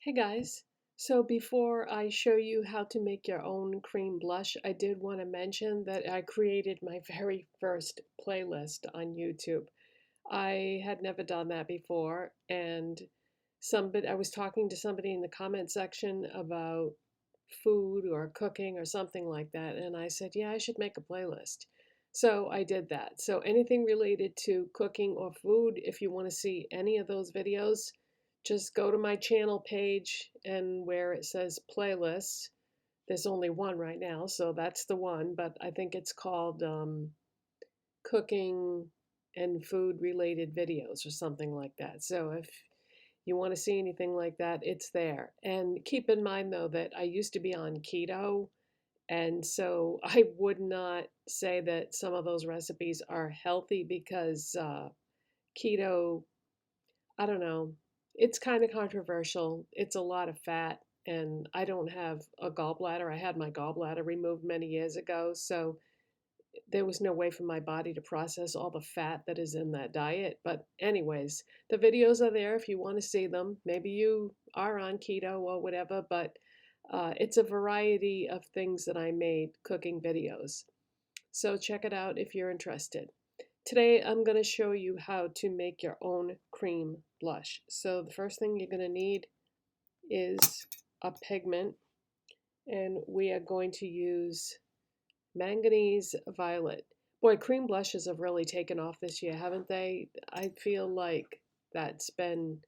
Hey guys, so before I show you how to make your own cream blush, I did want to mention that I created my very first playlist on YouTube. I had never done that before, and somebody I was talking to somebody in the comment section about food or cooking or something like that, and I said, yeah, I should make a playlist. So I did that. So anything related to cooking or food, if you want to see any of those videos, just go to my channel page and where it says playlists. There's only one right now, so that's the one, but I think it's called cooking and food related videos or something like that. So if you want to see anything like that, it's there. And keep in mind though that I used to be on keto, and so I would not say that some of those recipes are healthy because keto, I don't know, it's kind of controversial. It's a lot of fat, and I don't have a gallbladder. I had my gallbladder removed many years ago, so there was no way for my body to process all the fat that is in that diet. But anyways, the videos are there if you want to see them. Maybe you are on keto or whatever, but it's a variety of things that I made cooking videos. So check it out if you're interested. Today I'm going to show you how to make your own cream blush. So the first thing you're going to need is a pigment, and we are going to use Manganese Violet. Boy, cream blushes have really taken off this year, haven't they? I feel like that's been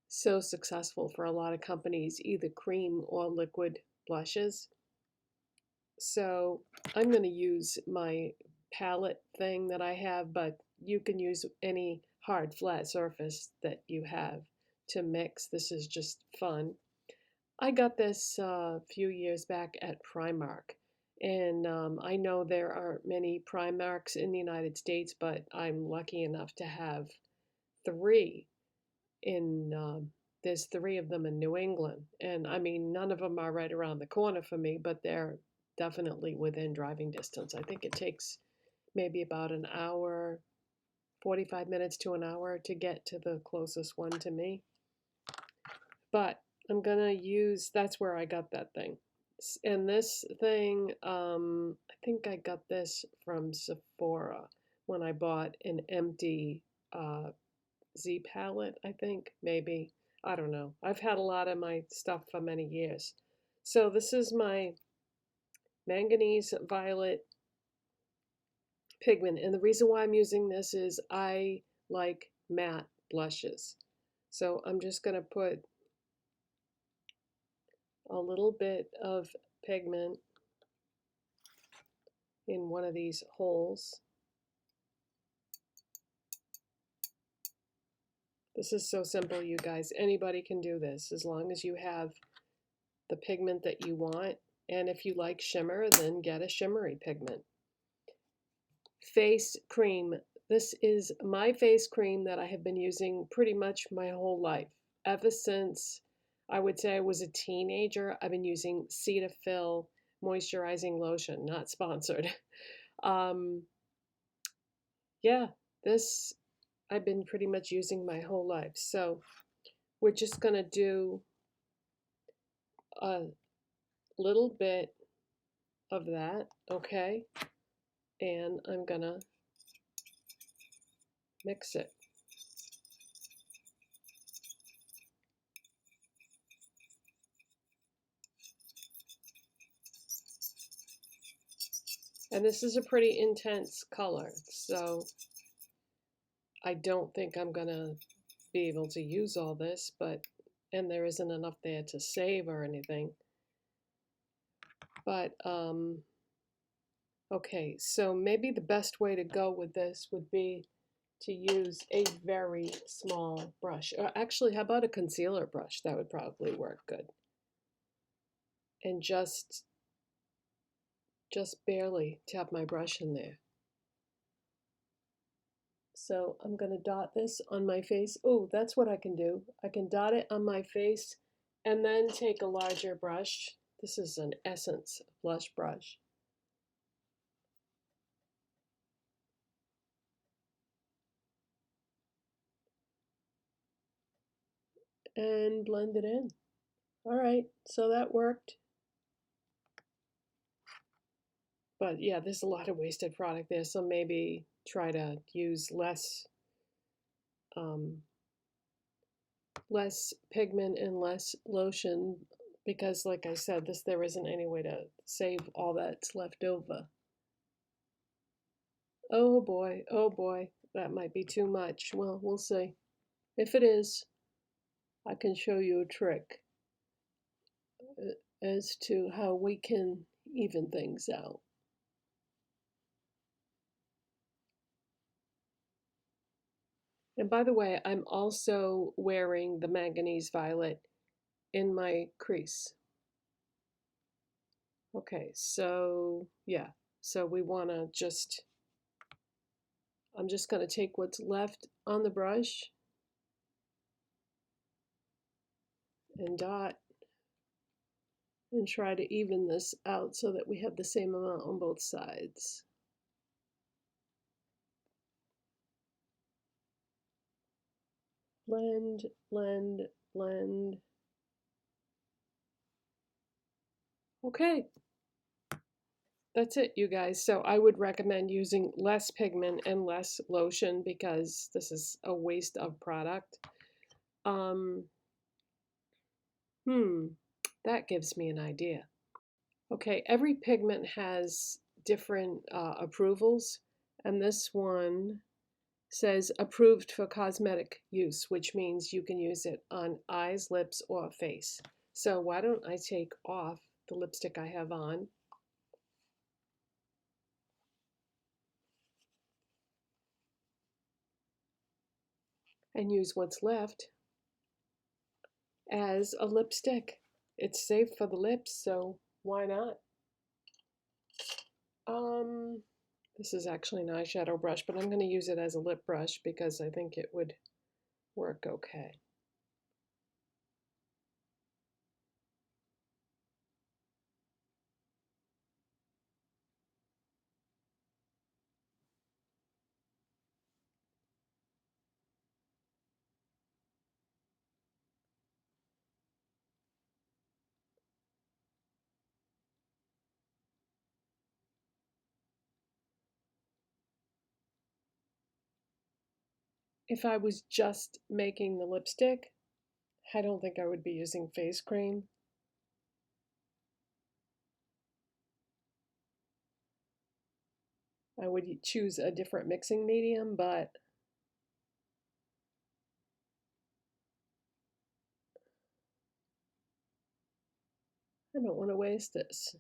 so successful for a lot of companies, either cream or liquid blushes. So I'm going to use my palette thing that I have, but you can use any hard flat surface that you have to mix. This is just fun. I got this a few years back at Primark, and I know there aren't many Primarks in the United States, but I'm lucky enough to have three in, there's three of them in New England. And I mean, none of them are right around the corner for me, but they're definitely within driving distance. I think it takes maybe about an hour, 45 minutes to an hour to get to the closest one to me. But I'm gonna use, that's where I got that thing. And this thing, I think I got this from Sephora when I bought an empty Z palette, I think, maybe. I don't know. I've had a lot of my stuff for many years. So this is my Manganese Violet pigment. And the reason why I'm using this is I like matte blushes. So I'm just going to put a little bit of pigment in one of these holes. This is so simple, you guys. Anybody can do this as long as you have the pigment that you want. And if you like shimmer, then get a shimmery pigment. Face cream. This is my face cream that I have been using pretty much my whole life. Ever since I would say I was a teenager, I've been using Cetaphil moisturizing lotion, not sponsored. Um, yeah, this I've been pretty much using my whole life. So we're just going to do a little bit of that, okay? And I'm going to mix it. And this is a pretty intense color, so I don't think I'm going to be able to use all this, and there isn't enough there to save or anything. But, okay, so maybe the best way to go with this would be to use a very small brush. Or actually, how about a concealer brush? That would probably work good. And just barely tap my brush in there. So I'm going to dot this on my face. Oh, that's what I can do. I can dot it on my face and then take a larger brush. This is an Essence blush brush. And blend it in. All right, so that worked. But yeah, there's a lot of wasted product there, so maybe try to use um, less pigment and less lotion because, like I said, there isn't any way to save all that's left over. Oh boy, that might be too much. Well, we'll see. If it is, I can show you a trick as to how we can even things out. And by the way, I'm also wearing the Manganese Violet in my crease. Okay, so yeah, so we want to I'm just going to take what's left on the brush and dot and try to even this out so that we have the same amount on both sides. Blend, blend, blend. Okay, that's it, you guys. So I would recommend using less pigment and less lotion because this is a waste of product. Um, that gives me an idea. Okay, every pigment has different approvals, and this one says approved for cosmetic use, which means you can use it on eyes, lips, or face. So why don't I take off the lipstick I have on and use what's left as a lipstick. It's safe for the lips, so why not? Um, this is actually an eyeshadow brush, but I'm going to use it as a lip brush because I think it would work okay. If I was just making the lipstick, I don't think I would be using face cream. I would choose a different mixing medium, but I don't want to waste this.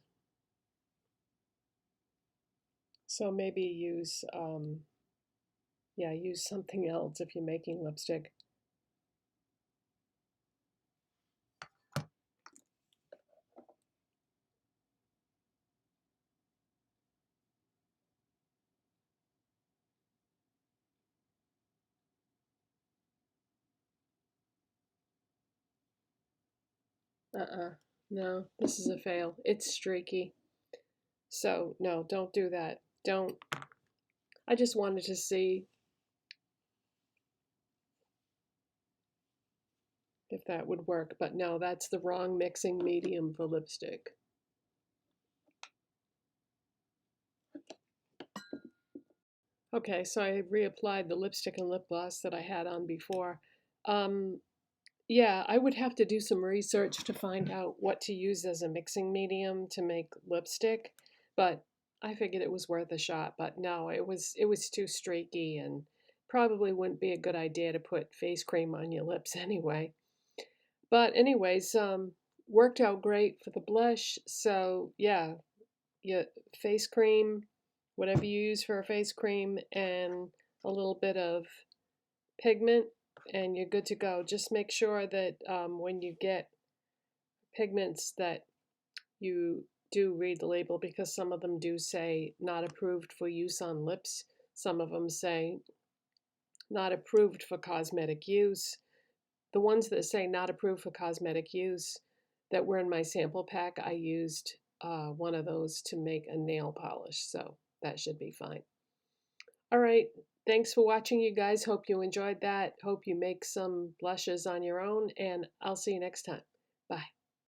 So maybe use something else if you're making lipstick. No, this is a fail. It's streaky. So no, don't do that. Don't. I just wanted to see if that would work, but no, that's the wrong mixing medium for lipstick. Okay, so I reapplied the lipstick and lip gloss that I had on before. Um, yeah, I would have to do some research to find out what to use as a mixing medium to make lipstick, but I figured it was worth a shot. But no, it was too streaky and probably wouldn't be a good idea to put face cream on your lips anyway. But anyways, worked out great for the blush. So yeah, your face cream, whatever you use for a face cream, and a little bit of pigment, and you're good to go. Just make sure that when you get pigments that you do read the label because some of them do say not approved for use on lips. Some of them say not approved for cosmetic use. The ones that say not approved for cosmetic use that were in my sample pack, I used one of those to make a nail polish, so that should be fine. All right, thanks for watching, you guys. Hope you enjoyed that. Hope you make some blushes on your own, and I'll see you next time. Bye.